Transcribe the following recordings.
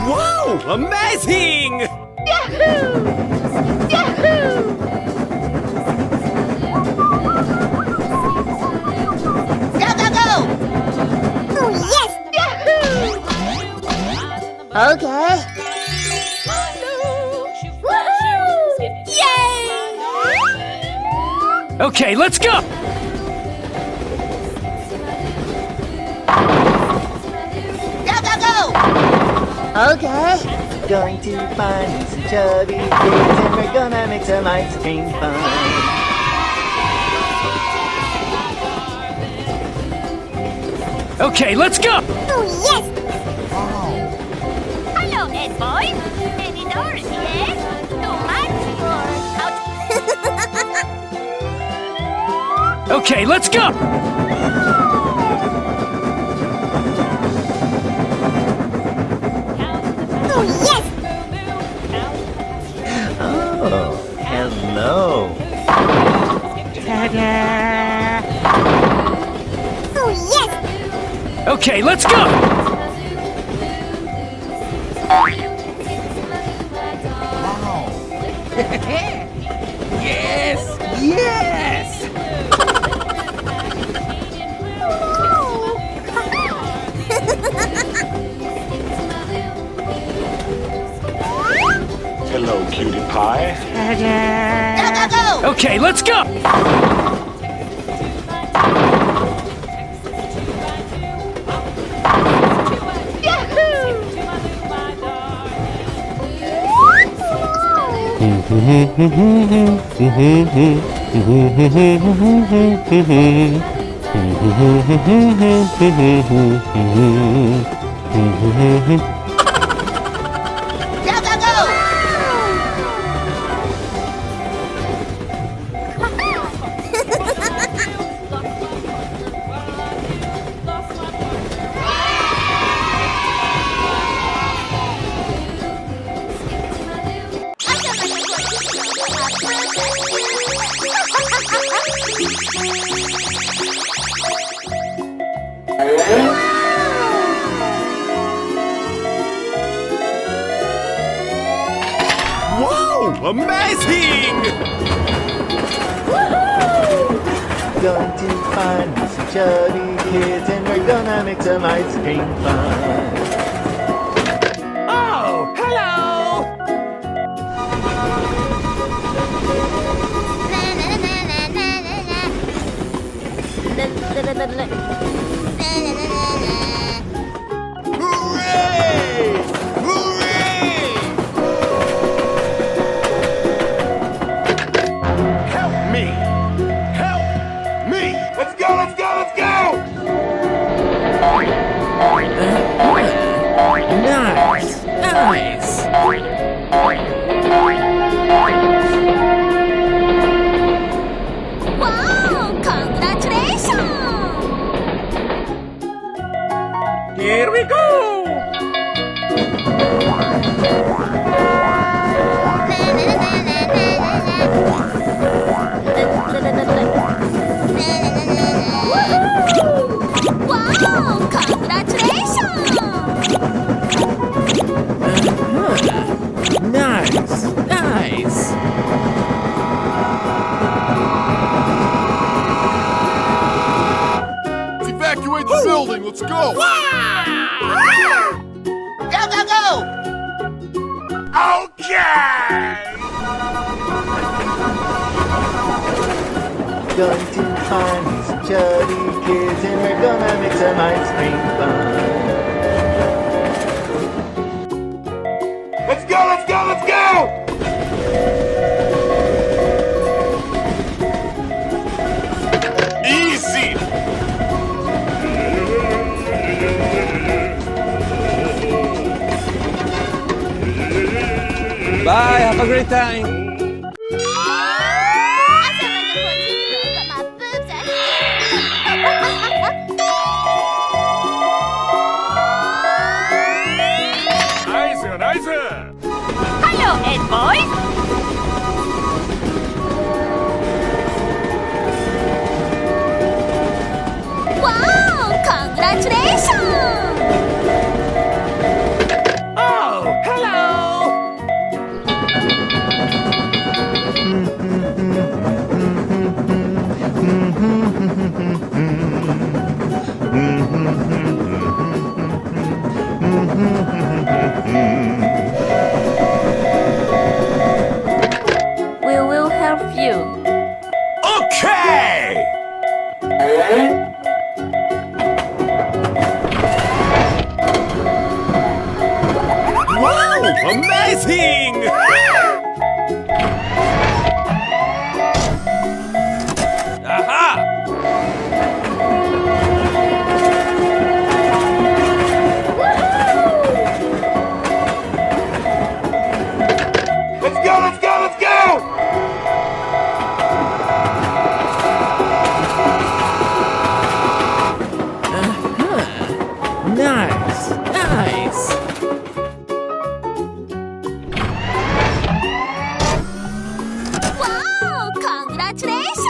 Wow! Amazing! Yahoo! Yahoo! Go, go, go! Oh, yes! Yahoo! Okay. Woohoo! Yay! Okay, let's go! Go, go, go! Okay. Going to find some chubby kids and we're gonna make some ice cream fun. Okay, let's go! Oh, yes! Hello, Ed boys. Any doors yet? Too much or out? Okay, let's go! Oh, yes! Oh, hello. Ta-da! Oh, yes! Okay, let's go! Yes! Yes! Hello, cutie pie. Go, go, go! Okay, let's go! Go, go, go! Wow! Amazing! Going to find some chubby kids and we're gonna make some ice cream fun. Oh, hello! Hooray! Hooray! Help me! Help me! Let's go! Let's go! Let's go! Nice! Nice! Wow! Congratulations! Here we go! Wow! Congratulations! Nice! Nice! Evacuate the building! Let's go! Go, go, go! Okay! Going to find some chubby kids and we're gonna make some ice cream fun. Let's go! Let's go! Let's go! Easy! Bye, have a great time! Nice! Nice! Hello, Ed boys! Wow! Congratulations! Oh, Amazing! Aha! Let's go, let's go, let's go! Nice, nice. Wow! Congratulations!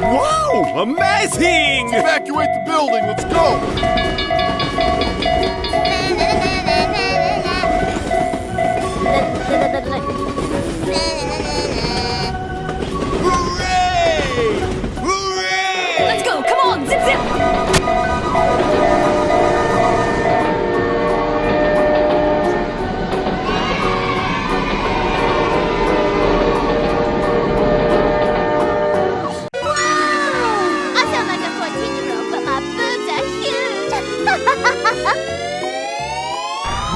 Wow! Amazing! Evacuate the building, let's go! Hooray! Hooray! Let's go! Come on! Zip zip! I sound like a 14-year-old, but my boobs are huge!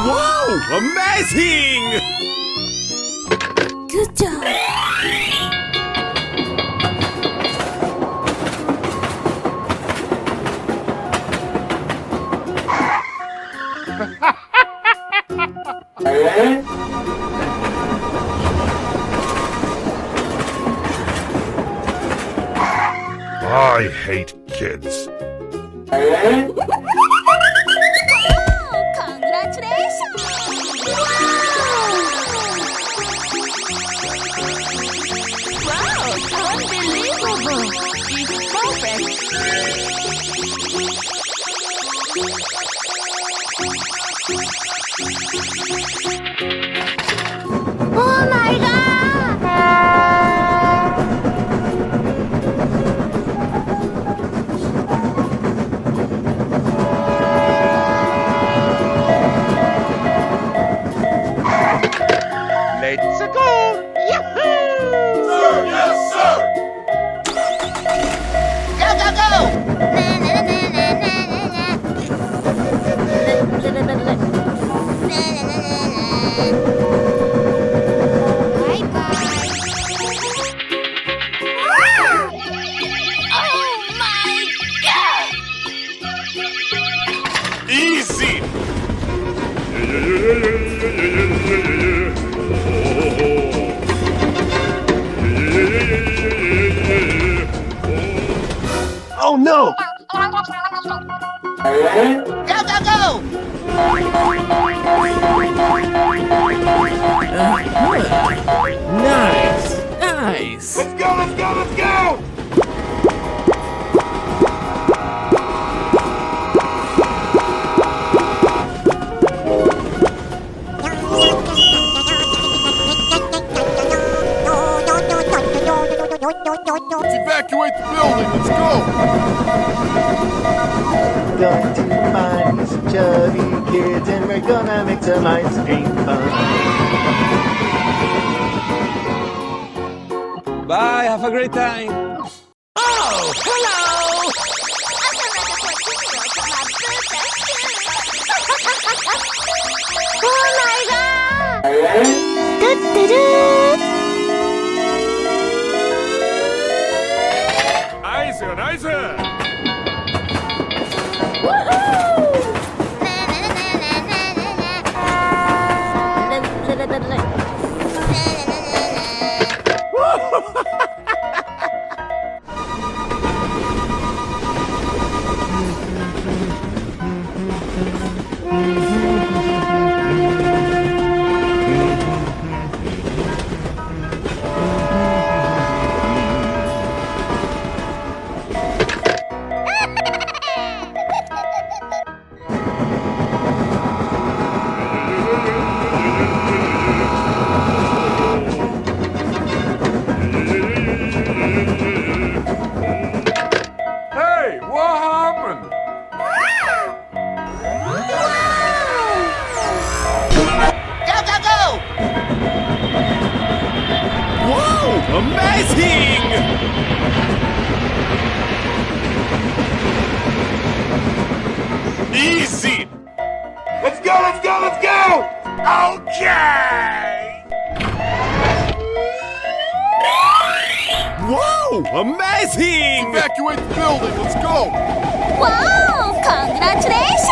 Wow! Amazing! Good job! I hate kids. Oh, congratulations! Wow, unbelievable! It's perfect! Oh my god! Let's go! Sir, yes, sir! Go, go, go! Na, na, na, na, na, na, na. Na, na, na, na. Bye-bye. Oh my god! Easy! Oh no! Go, go, go! Nice, nice. Let's go, let's go, let's go! Let's evacuate the building, let's go! Going to find some chubby kids and we're gonna make some ice cream fun. Bye, have a great time! Oh, hello! I sound like a 14-year-old, but my boobs are huge! Oh my god! Do-do-do! Nice, nice! Wow! Amazing! Evacuate the building. Let's go. Wow! Congratulations!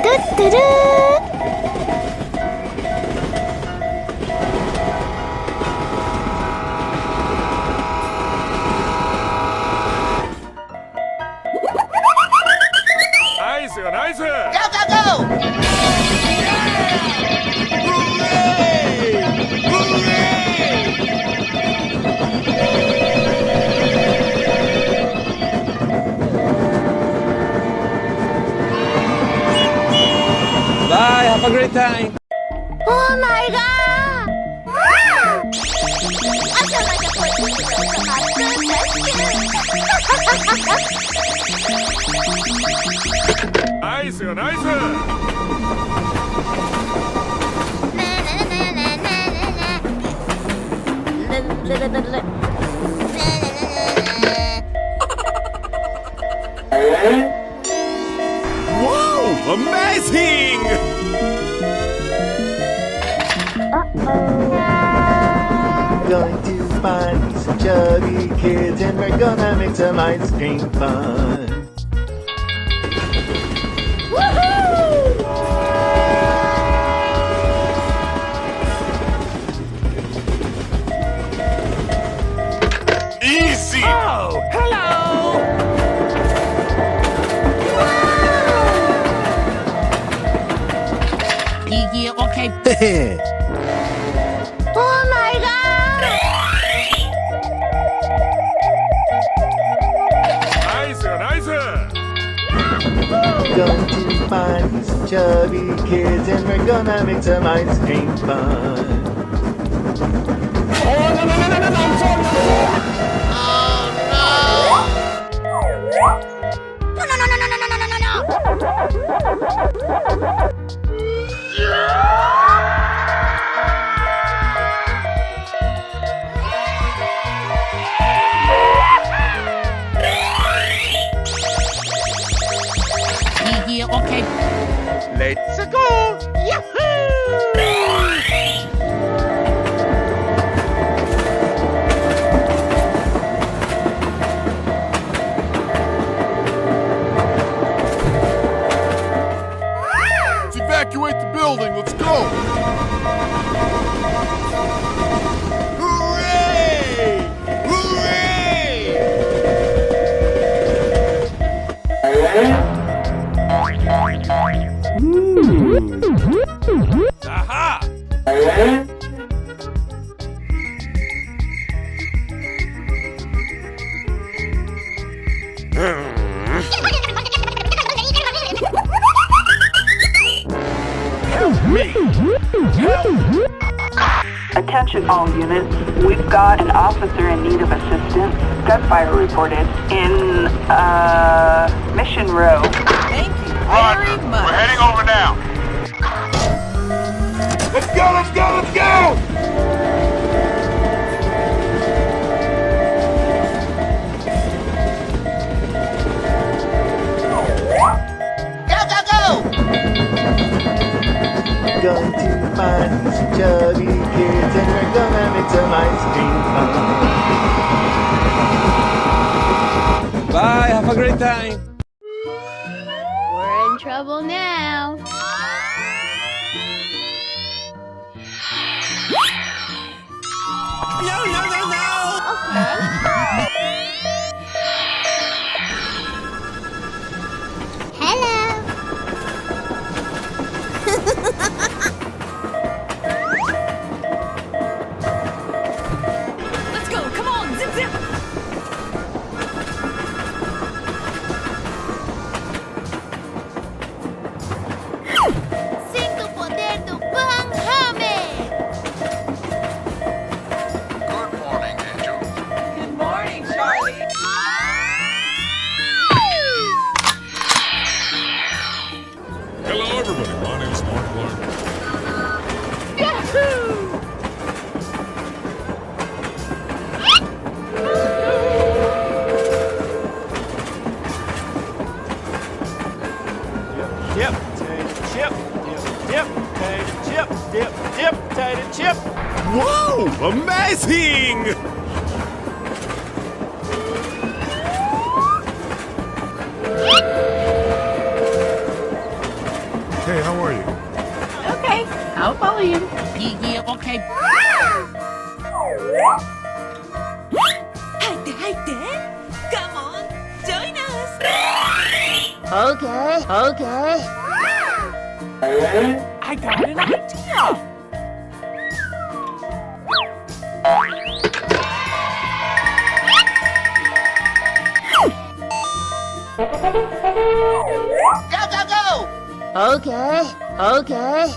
トゥットゥルー Nice, nice. Go, go, go! Hooray! Hooray! Bye, have a great time! Oh my god! Asa aja posisi Nice, nice. Wow! Amazing! Going to find some chubby kids and we're gonna make some ice cream fun. Easy. Oh, hello! Yeah, okay. Oh my god! Nice, nice. Going to find some chubby kids and we're gonna make some ice cream fun. Yeah, okay. Let's go! Let's evacuate the building. Let's go. Hooray! Hooray! Aha! Attention all units, we've got an officer in need of assistance. Gunfire reported in, Mission Row. Thank you Roger. very much. We're heading over now. Let's go, let's go, let's go! Go, go, go! Going to find some chubby kids and we're gonna make some ice cream fun. Bye, have a great time! We're in trouble now. No, no, no, no! Okay. Hello. Let's go. Come on. Zip, zip. Sinto o poder do Pynamid. Good morning, Angel. Good morning, Charlie. Hello, everybody. My name's Mark Clark. Dip, tater, chip, dip, tater, chip, dip, tater, chip. Wow! Amazing! Okay, okay. I got an idea. Okay, okay.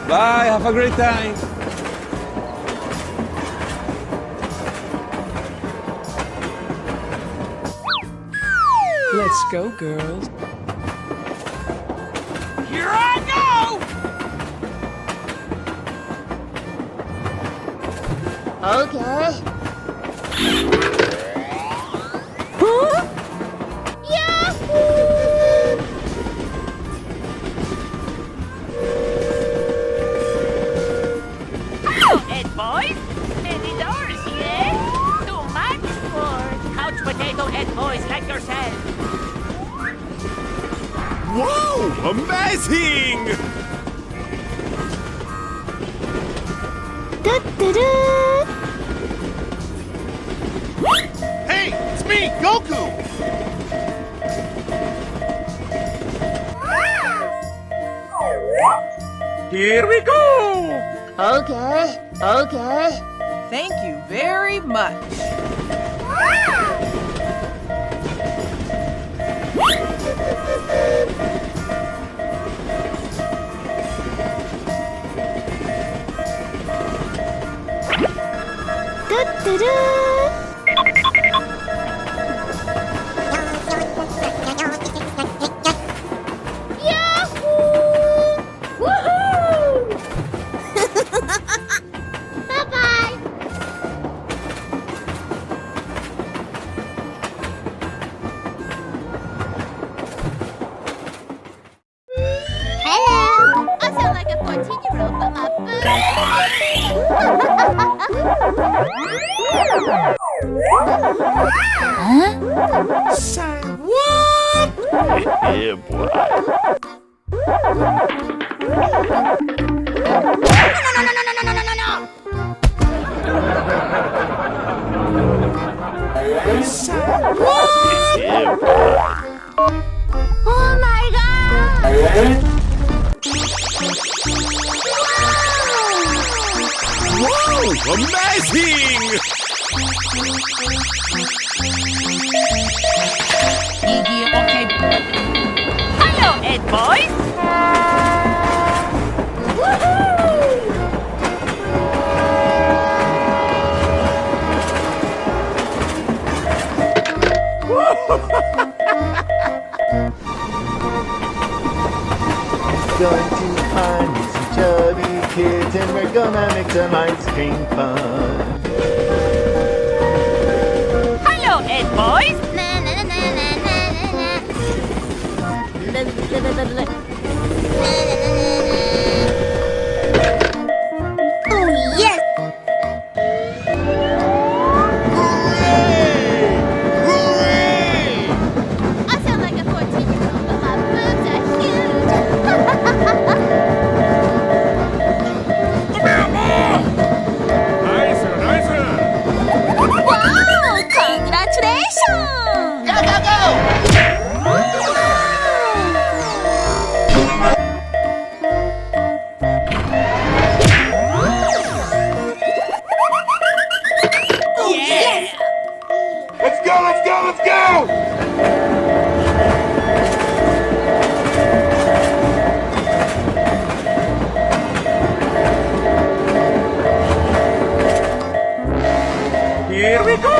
Bye, have a great time. Let's go, girls. Here I go. Okay. Boys, many doors, yeah? Too much for couch potato head boys like yourself. Wow, amazing! Do-do-do. Hey, it's me, Goku! Here we go! Okay, okay. Thank you very much. Do-do-do. Hello! I sound like a 14-year-old, but my Say what? Yeah, boy. Say what? Yeah, boy. Oh my god! Wow, amazing! Yeah, okay. Hello, Ed boys. Going to find me some chubby kids and we're gonna make some ice cream fun. Hello, Ed boys. Na na na na na na na. Na na na na na. Oh yes! I sound like a 14-year-old, but my boobs are huge. Nicer, nicer! Wow! Congratulations! Go, go, go! Let's go, let's go, let's go! Here we go!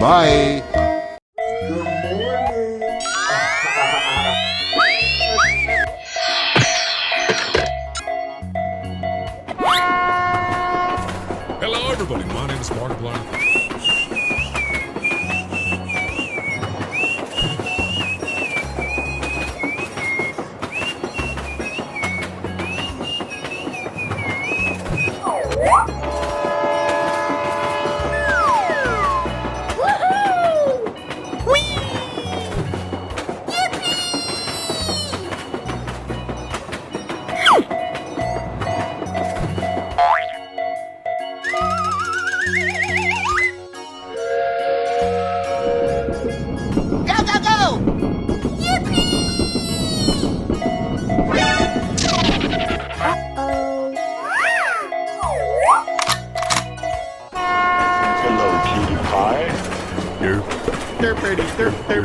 Bye. Hey,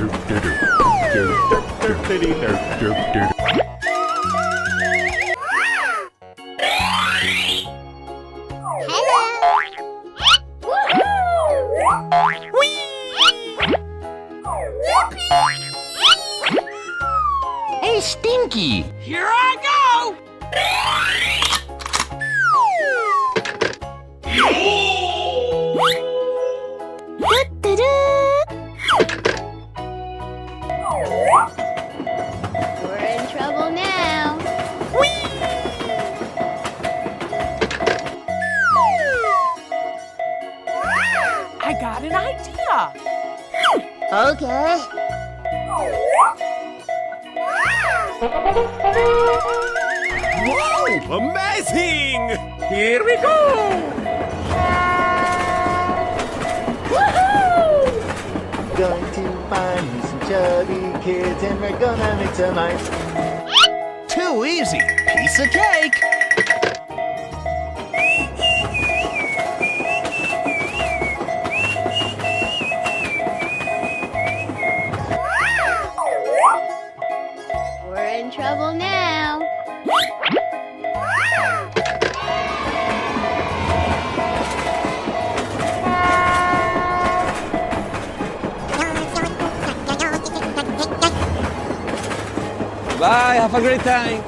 Stinky! Here I go! We're in trouble now. I got an idea! Okay. Whoa! Amazing! Here we go! Going to find me some chubby kids and we're gonna make some ice. Too easy! Piece of cake! We're in trouble now. Bye, have a great time!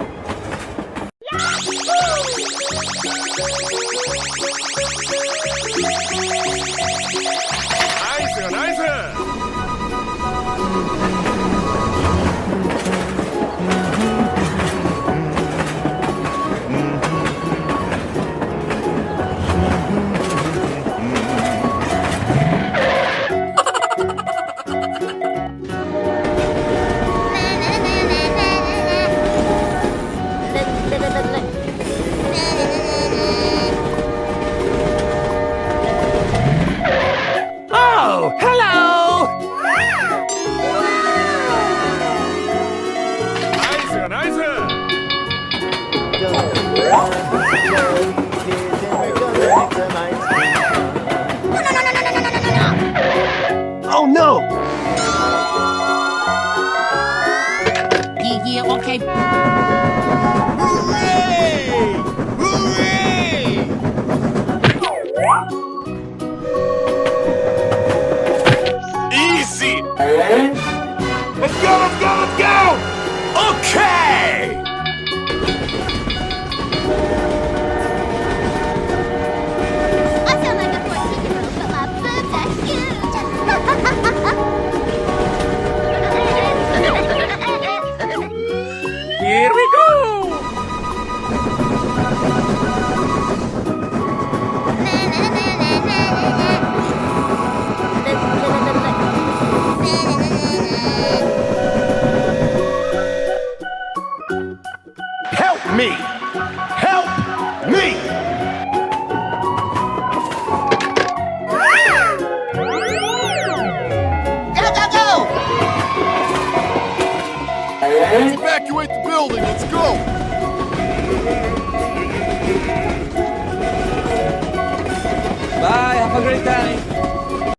Nice, nice. Oh, hello! Nice, nice. Going to find me some chubby kids and we're gonna make some ice cream. Oh no! Yeah, okay. Hooray! Hooray! Easy. Let's go, let's go, let's go! Okay! I sound like a 14-year-old, but my boobs are huge. Here we go! Help me! Help me! Let's evacuate the building, let's go! Bye, have a great time!